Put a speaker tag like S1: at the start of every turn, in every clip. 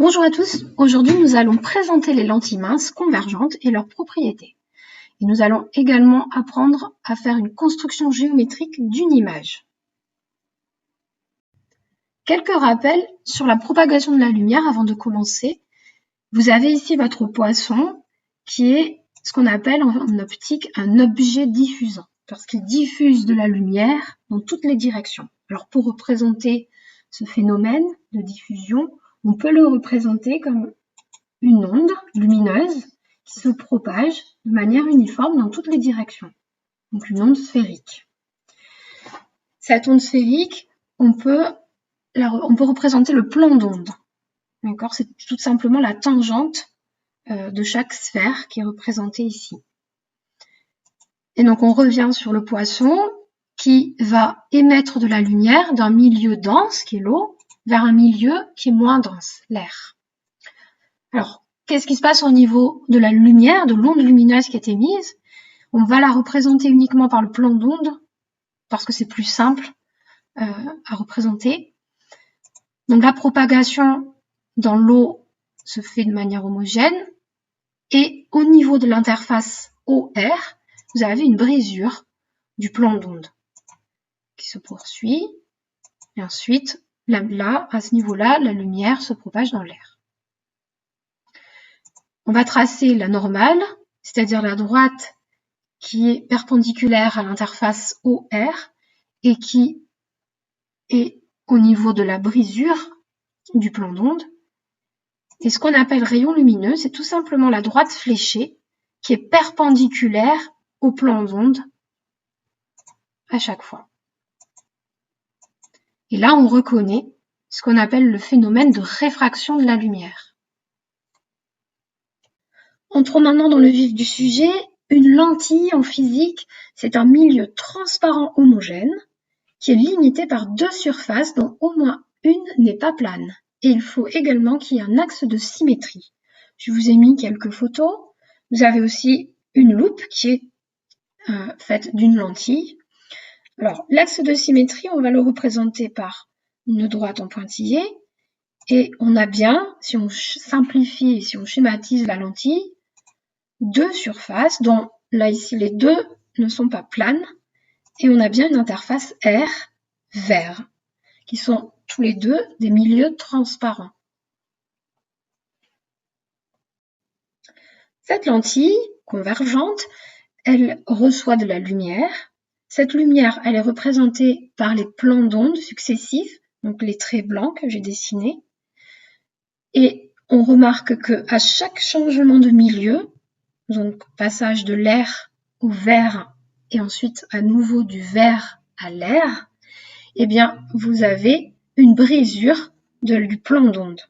S1: Bonjour à tous, aujourd'hui nous allons présenter les lentilles minces convergentes et leurs propriétés. Et nous allons également apprendre à faire une construction géométrique d'une image. Quelques rappels sur la propagation de la lumière avant de commencer. Vous avez ici votre poisson qui est ce qu'on appelle en optique un objet diffusant, parce qu'il diffuse de la lumière dans toutes les directions. Alors pour représenter ce phénomène de diffusion, on peut le représenter comme une onde lumineuse qui se propage de manière uniforme dans toutes les directions. Donc une onde sphérique. Cette onde sphérique, on peut représenter le plan d'onde. D'accord ? C'est tout simplement la tangente de chaque sphère qui est représentée ici. Et donc on revient sur le poisson qui va émettre de la lumière d'un milieu dense, qui est l'eau, vers un milieu qui est moins dense, l'air. Alors, qu'est-ce qui se passe au niveau de la lumière, de l'onde lumineuse qui est émise? On va la représenter uniquement par le plan d'onde, parce que c'est plus simple à représenter. Donc la propagation dans l'eau se fait de manière homogène, et au niveau de l'interface eau-air, vous avez une brisure du plan d'onde qui se poursuit, et ensuite, là, à ce niveau-là, la lumière se propage dans l'air. On va tracer la normale, c'est-à-dire la droite qui est perpendiculaire à l'interface eau-air et qui est au niveau de la brisure du plan d'onde. Et ce qu'on appelle rayon lumineux, c'est tout simplement la droite fléchée qui est perpendiculaire au plan d'onde à chaque fois. Et là, on reconnaît ce qu'on appelle le phénomène de réfraction de la lumière. Entrons maintenant dans le vif du sujet. Une lentille en physique, c'est un milieu transparent homogène qui est limité par deux surfaces dont au moins une n'est pas plane. Et il faut également qu'il y ait un axe de symétrie. Je vous ai mis quelques photos. Vous avez aussi une loupe qui est faite d'une lentille. Alors, l'axe de symétrie, on va le représenter par une droite en pointillé. Et on a bien, si on simplifie et si on schématise la lentille, deux surfaces dont là ici les deux ne sont pas planes et on a bien une interface R vert qui sont tous les deux des milieux transparents. Cette lentille convergente, elle reçoit de la lumière. Cette lumière, elle est représentée par les plans d'onde successifs, donc les traits blancs que j'ai dessinés. Et on remarque que à chaque changement de milieu, donc passage de l'air au vert et ensuite à nouveau du vert à l'air, eh bien vous avez une brisure du plan d'onde.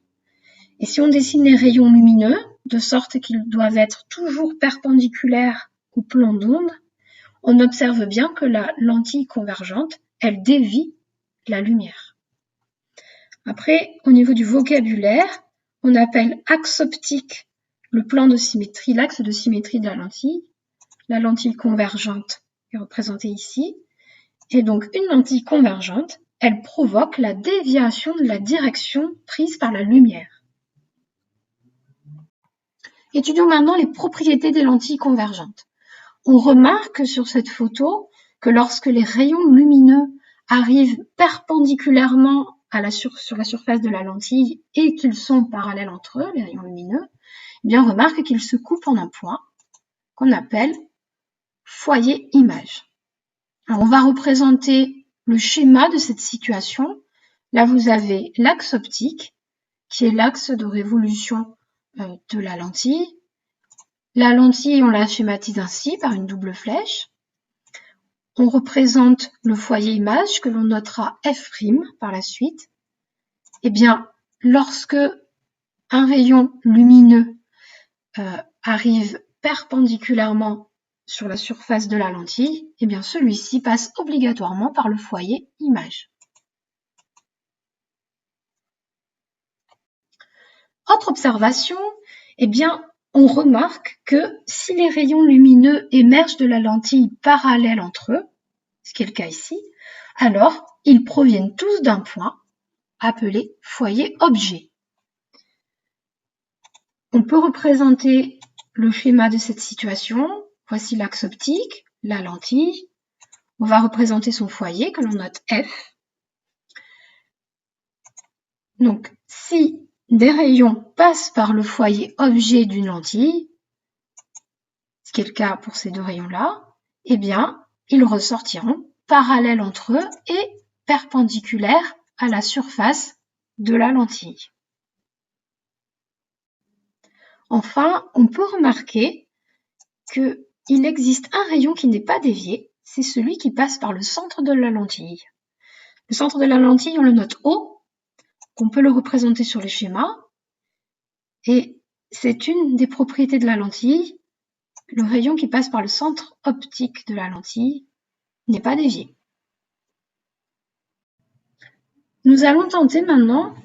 S1: Et si on dessine les rayons lumineux, de sorte qu'ils doivent être toujours perpendiculaires au plan d'onde, on observe bien que la lentille convergente, elle dévie la lumière. Après, au niveau du vocabulaire, on appelle axe optique le plan de symétrie, l'axe de symétrie de la lentille convergente est représentée ici, et donc une lentille convergente, elle provoque la déviation de la direction prise par la lumière. Étudions maintenant les propriétés des lentilles convergentes. On remarque sur cette photo que lorsque les rayons lumineux arrivent perpendiculairement sur la surface de la lentille et qu'ils sont parallèles entre eux, les rayons lumineux, eh bien on remarque qu'ils se coupent en un point qu'on appelle foyer image. Alors on va représenter le schéma de cette situation. Là vous avez l'axe optique qui est l'axe de révolution de la lentille. La lentille, on la schématise ainsi par une double flèche. On représente le foyer image que l'on notera F' par la suite. Eh bien, lorsque un rayon lumineux arrive perpendiculairement sur la surface de la lentille, eh bien celui-ci passe obligatoirement par le foyer image. Autre observation, eh bien on remarque que si les rayons lumineux émergent de la lentille parallèles entre eux, ce qui est le cas ici, alors ils proviennent tous d'un point appelé foyer objet. On peut représenter le schéma de cette situation. Voici l'axe optique, la lentille. On va représenter son foyer que l'on note F. Donc, si des rayons passent par le foyer objet d'une lentille, ce qui est le cas pour ces deux rayons-là, eh bien, ils ressortiront parallèles entre eux et perpendiculaires à la surface de la lentille. Enfin, on peut remarquer qu'il existe un rayon qui n'est pas dévié, c'est celui qui passe par le centre de la lentille. Le centre de la lentille, on le note O, on peut le représenter sur les schémas, et c'est une des propriétés de la lentille. Le rayon qui passe par le centre optique de la lentille n'est pas dévié. Nous allons tenter maintenant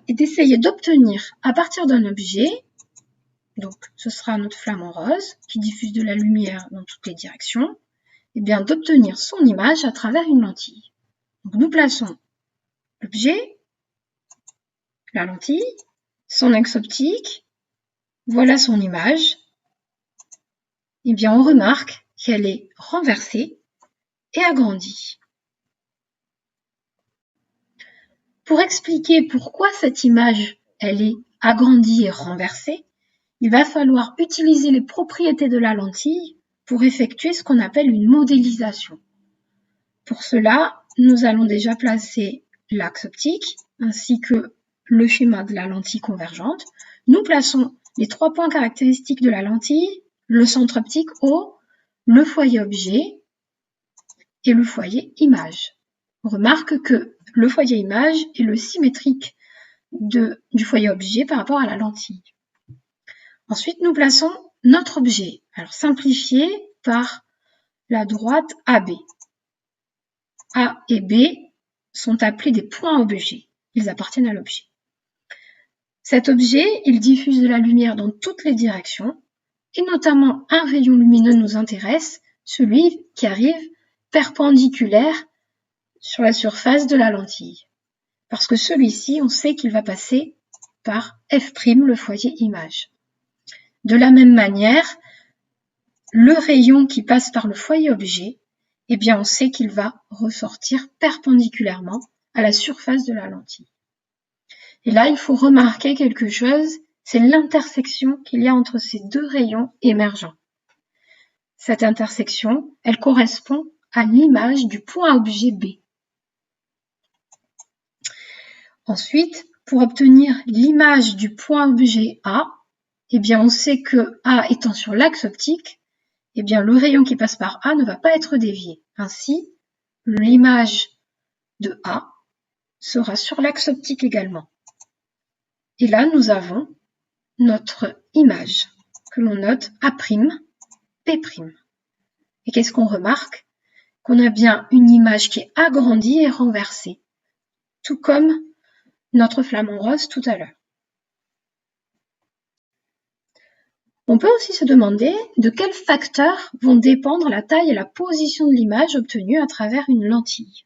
S1: d'essayer d'obtenir à partir d'un objet, donc ce sera notre flamant rose qui diffuse de la lumière dans toutes les directions, et bien d'obtenir son image à travers une lentille. Donc nous plaçons l'objet, la lentille, son axe optique, voilà son image. Et bien on remarque qu'elle est renversée et agrandie. Pour expliquer pourquoi cette image elle est agrandie et renversée, il va falloir utiliser les propriétés de la lentille pour effectuer ce qu'on appelle une modélisation. Pour cela, nous allons déjà placer l'axe optique ainsi que le schéma de la lentille convergente. Nous plaçons les 3 points caractéristiques de la lentille, le centre optique O, le foyer objet et le foyer image. On remarque que le foyer image est le symétrique du foyer objet par rapport à la lentille. Ensuite, nous plaçons notre objet, alors simplifié par la droite AB. A et B sont appelés des points objets. Ils appartiennent à l'objet. Cet objet, il diffuse de la lumière dans toutes les directions, et notamment un rayon lumineux nous intéresse, celui qui arrive perpendiculaire sur la surface de la lentille. Parce que celui-ci, on sait qu'il va passer par F', le foyer image. De la même manière, le rayon qui passe par le foyer objet, eh bien on sait qu'il va ressortir perpendiculairement à la surface de la lentille. Et là, il faut remarquer quelque chose, c'est l'intersection qu'il y a entre ces deux rayons émergents. Cette intersection, elle correspond à l'image du point objet B. Ensuite, pour obtenir l'image du point objet A, eh bien on sait que A étant sur l'axe optique, eh bien le rayon qui passe par A ne va pas être dévié. Ainsi, l'image de A sera sur l'axe optique également. Et là, nous avons notre image que l'on note A', P'. Et qu'est-ce qu'on remarque? Qu'on a bien une image qui est agrandie et renversée, tout comme notre flamant rose tout à l'heure. On peut aussi se demander de quels facteurs vont dépendre la taille et la position de l'image obtenue à travers une lentille.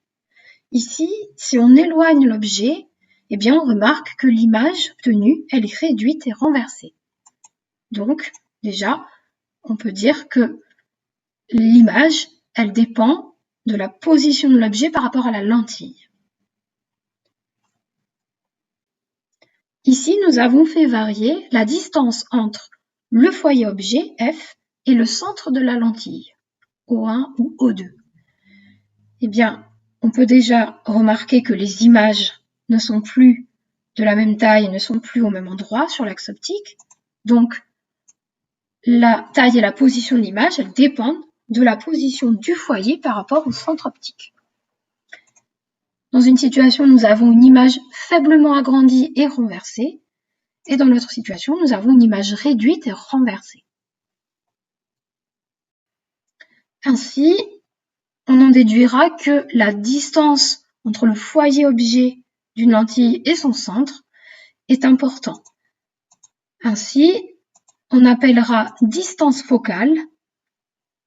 S1: Ici, si on éloigne l'objet, eh bien on remarque que l'image obtenue, elle est réduite et renversée. Donc, déjà, on peut dire que l'image, elle dépend de la position de l'objet par rapport à la lentille. Ici, nous avons fait varier la distance entre le foyer objet, F, et le centre de la lentille, O1 ou O2. Eh bien, on peut déjà remarquer que les images ne sont plus de la même taille, ne sont plus au même endroit sur l'axe optique. Donc, la taille et la position de l'image, elles dépendent de la position du foyer par rapport au centre optique. Dans une situation, nous avons une image faiblement agrandie et renversée. Et dans l'autre situation, nous avons une image réduite et renversée. Ainsi, on en déduira que la distance entre le foyer objet d'une lentille et son centre est importante. Ainsi, on appellera distance focale,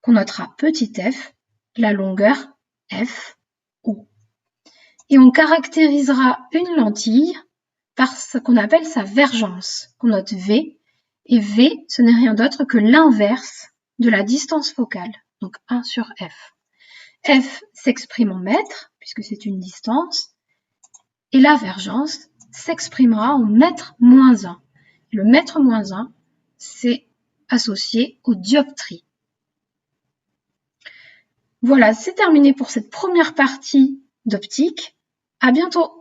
S1: qu'on notera petit f, la longueur f, O. Et on caractérisera une lentille par ce qu'on appelle sa vergence, qu'on note V, Et V, ce n'est rien d'autre que l'inverse de la distance focale, donc 1 sur F. F s'exprime en mètres, puisque c'est une distance, et l'avergence s'exprimera en mètre moins 1. Le mètre moins 1, c'est associé aux dioptries. Voilà, c'est terminé pour cette première partie d'optique. À bientôt!